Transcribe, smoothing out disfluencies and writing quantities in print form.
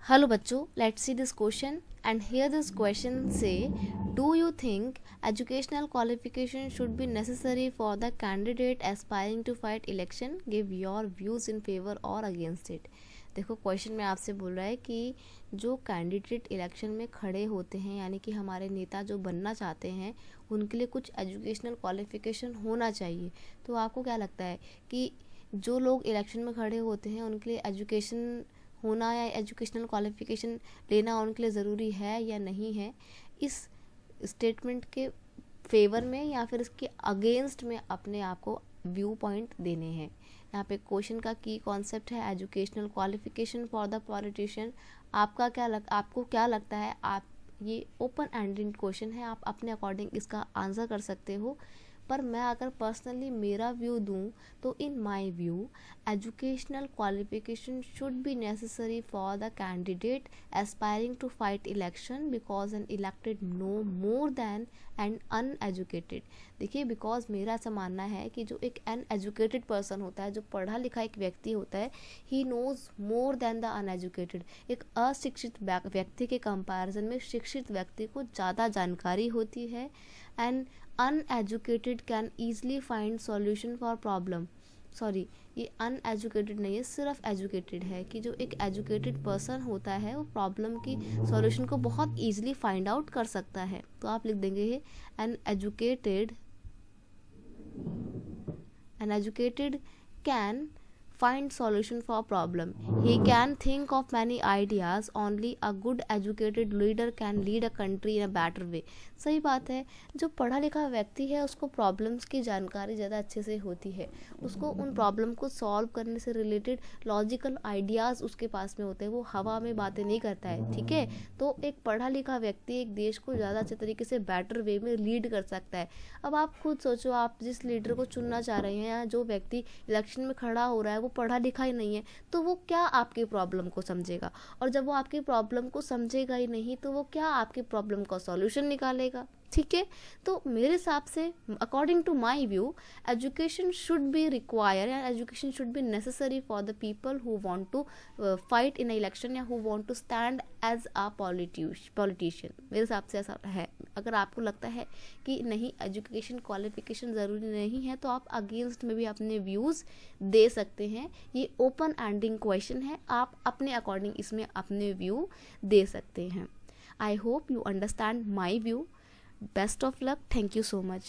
Hello bachcho, let's see this question. And here this question say, do you think educational qualification should be necessary for the candidate aspiring to fight election? Give your views in favor or against it. देखो question में आपसे बोल रहा है कि जो candidate election में खड़े होते हैं यानी कि हमारे नेता जो बनना चाहते हैं उनके लिए कुछ एजुकेशनल क्वालिफिकेशन होना चाहिए। तो आपको क्या लगता है कि जो लोग इलेक्शन में खड़े होते हैं उनके लिए एजुकेशन होना या एजुकेशनल क्वालिफिकेशन लेना उनके लिए ज़रूरी है या नहीं है? इस स्टेटमेंट के फेवर में या फिर इसके अगेंस्ट में अपने आप को व्यू पॉइंट देने हैं। यहाँ पे क्वेश्चन का की कॉन्सेप्ट है educational qualification for the politician. आपको क्या लगता है? आप ये ओपन एंडेड क्वेश्चन है, आप अपने अकॉर्डिंग इसका आंसर कर सकते हो। पर मैं अगर पर्सनली मेरा व्यू दूं तो in my view educational qualification should be necessary for the candidate aspiring to fight election because an elected no more than an uneducated. देखिए, बिकॉज मेरा ऐसा मानना है कि जो एक अनएजुकेटेड पर्सन होता है, जो पढ़ा लिखा एक व्यक्ति होता है, he knows more than the uneducated. एक अशिक्षित व्यक्ति के कंपैरिजन में शिक्षित व्यक्ति को ज़्यादा जानकारी होती है। And uneducated can easily find solution for problem. Sorry, ये अनएजुकेटेड नहीं है, सिर्फ एजुकेटेड है कि जो एक एजुकेटेड पर्सन होता है वो प्रॉब्लम की सॉल्यूशन को बहुत ईजिली फाइंड आउट कर सकता है। तो आप लिख देंगे an educated can find solution for problem. He can think of many ideas. Only a good educated leader can lead a country in a better way. सही बात है, जो पढ़ा लिखा व्यक्ति है उसको प्रॉब्लम्स की जानकारी ज़्यादा अच्छे से होती है, उसको उन प्रॉब्लम को सॉल्व करने से रिलेटेड लॉजिकल आइडियाज़ उसके पास में होते हैं, वो हवा में बातें नहीं करता है। ठीक है, तो एक पढ़ा लिखा व्यक्ति एक देश को ज़्यादा अच्छे तरीके से बेटर वे में लीड कर सकता है। अब आप खुद सोचो, आप जिस लीडर को चुनना चाह रहे हैं या जो व्यक्ति इलेक्शन में खड़ा हो रहा है वो पढ़ा लिखा ही नहीं है, तो वो क्या आपकी प्रॉब्लम को समझेगा? और जब वो आपकी प्रॉब्लम को समझेगा ही नहीं तो वो क्या आपकी प्रॉब्लम का सॉल्यूशन निकालेगा? ठीक है, तो मेरे हिसाब से according to my view education should be require and education should be necessary for the people who want to fight in election या who want to stand as a politician. मेरे हिसाब से ऐसा है। अगर आपको लगता है कि नहीं एजुकेशन क्वालिफिकेशन ज़रूरी नहीं है तो आप अगेंस्ट में भी अपने व्यूज़ दे सकते हैं। ये ओपन एंडिंग क्वेश्चन है, आप अपने अकॉर्डिंग इसमें अपने व्यू दे सकते हैं। I hope you understand my view. Best of luck. Thank you so much.